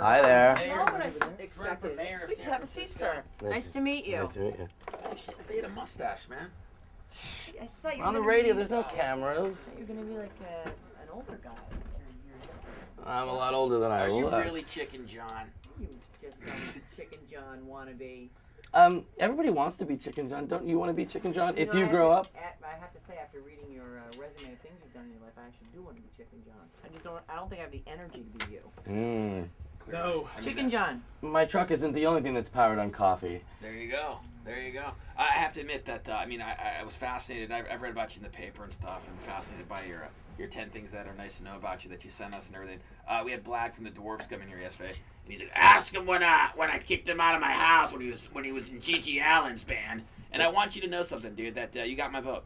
Hi there. Not what I expected. Please have a seat, sir. Nice to meet you. Nice to meet you. They had a mustache, man. Shh, I just thought you On were the gonna radio, be, there's no cameras. You're gonna be like an older guy. I'm a lot older than I Are you look. really Chicken John? You just some Chicken John wannabe. Everybody wants to be Chicken John. Don't you want to be Chicken John? If know, you grow up. I have to say, after reading your resume of things you've done in your life, I actually do want to be Chicken John. I don't think I have the energy to be you. No. Chicken John. My truck isn't the only thing that's powered on coffee. There you go. There you go. I have to admit that I was fascinated. I've read about you in the paper and stuff, and fascinated by your 10 things that are nice to know about you that you sent us and everything. We had Blag from the Dwarfs come in here yesterday, and he said, "Ask him when I kicked him out of my house when he was in Gigi Allen's band." And I want you to know something, dude. That you got my vote.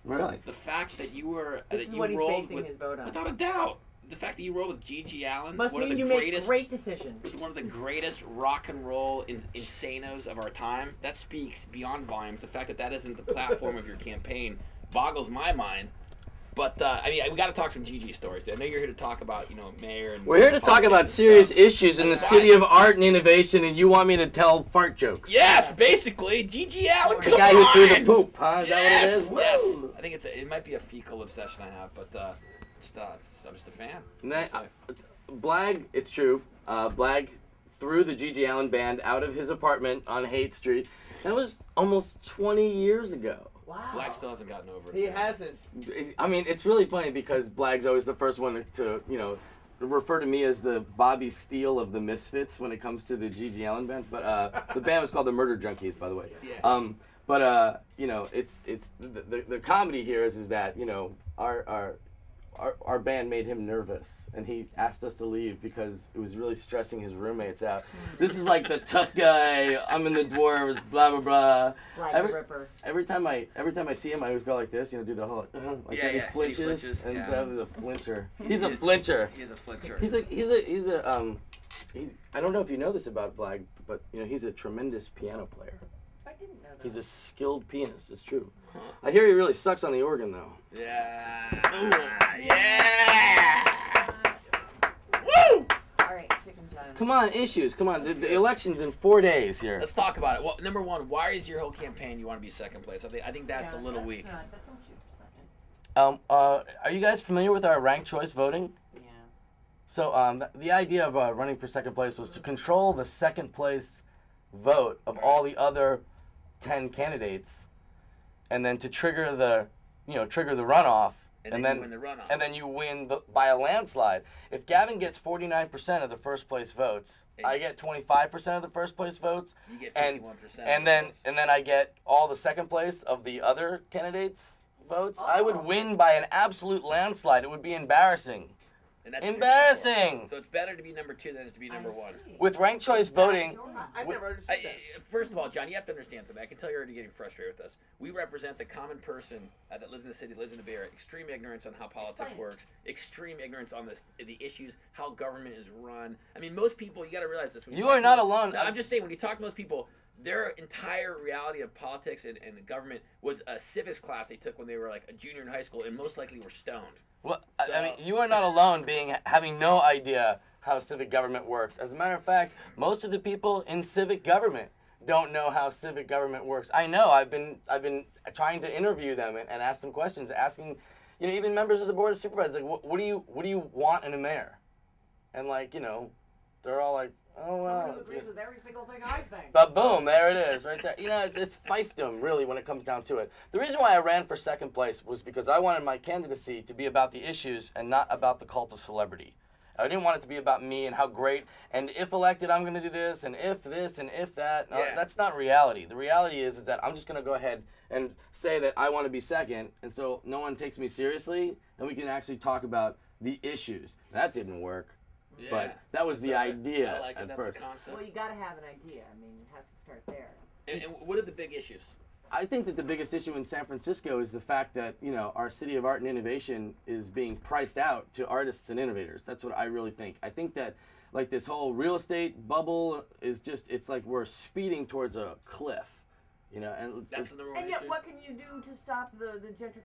Really? The fact that you were This is you what he's rolled basing with, his vote on. without a doubt. The fact that you rolled with Gigi Allen, Must one of mean the you greatest, make great decisions. one of the greatest rock and roll insanos of our time. That speaks beyond volumes. The fact that that isn't the platform of your campaign boggles my mind. But we got to talk some Gigi stories. I know you're here to talk about, mayor. And We're here to talk about serious issues in the city of art and innovation, and you want me to tell fart jokes. Yes, basically, Gigi Allen. The guy who threw the poop, huh? Is that what it is? Yes. Woo! I think it might be a fecal obsession I have, but I'm just a fan. Blag, it's true. Blag threw the Gigi Allen band out of his apartment on Haight Street. That was almost 20 years ago. Wow. Blag still hasn't gotten over it. He hasn't. I mean, it's really funny because Blag's always the first one to refer to me as the Bobby Steele of the Misfits when it comes to the Gigi Allen band. But the band was called the Murder Junkies, by the way. Yeah. It's the comedy here is that our band made him nervous, and he asked us to leave because it was really stressing his roommates out. This is like the tough guy. I'm in the Dwarves, blah blah blah. Like a ripper. Every time I see him, I always go like this, do the whole like Yeah, he yeah, flinches, he flinches, and yeah. stuff. He's a flincher. He's a flincher. He's a flincher. I don't know if you know this about Blag, but he's a tremendous piano player. I didn't know that. He's a skilled pianist. It's true. I hear he really sucks on the organ though. Yeah. Yeah. Woo! All right, Chicken John. Come on, issues. Come on. The election's in 4 days here. Let's talk about it. Well, number one, why is your whole campaign you want to be second place? I think that's a little weak. That don't you for second. Are you guys familiar with our ranked choice voting? Yeah. So the idea of running for second place was to control the second place vote of all the other 10 candidates, and then to trigger the runoff, And then you win the runoff. and then you win by a landslide. If Gavin gets 49% of the first place votes, I get 25% of the first place votes, You get and 51%. and then I get all the second place of the other candidates' votes. I would win by an absolute landslide. It would be embarrassing. And that's what you're Embarrassing. going for. So it's better to be number 2 than it is to be number 1. With ranked choice voting, I've never understood that. First of all, John, you have to understand something. I can tell you're already getting frustrated with us. We represent the common person that lives in the city, lives in the Bay Area. Extreme ignorance on how politics works. Extreme ignorance on the issues, how government is run. I mean, most people, you got to realize this. When you talk are not to- alone. No, I'm just saying, when you talk to most people, their entire reality of politics and the government was a civics class they took when they were like a junior in high school, and most likely were stoned. Well, I mean, you are not alone having no idea how civic government works. As a matter of fact, most of the people in civic government don't know how civic government works. I know. I've been trying to interview them and ask them questions, asking, even members of the board of supervisors, like, what do you want in a mayor? And they're all like, oh wow. Someone who agrees with every single thing I think. But boom, there it is, right there. It's fiefdom, really, when it comes down to it. The reason why I ran for second place was because I wanted my candidacy to be about the issues and not about the cult of celebrity. I didn't want it to be about me and how great, and if elected, I'm going to do this, and if this, and if that. No, Yeah. That's not reality. The reality is that I'm just going to go ahead and say that I want to be second, and so no one takes me seriously, and we can actually talk about the issues. That didn't work. Yeah. But that was the idea I like it. at That's first. the concept. Well, you got to have an idea. I mean, it has to start there. And what are the big issues? I think that the biggest issue in San Francisco is the fact that, our city of art and innovation is being priced out to artists and innovators. That's what I really think. I think that, this whole real estate bubble is it's like we're speeding towards a cliff, and That's the number one And yet, issue. what can you do to stop the gentrification?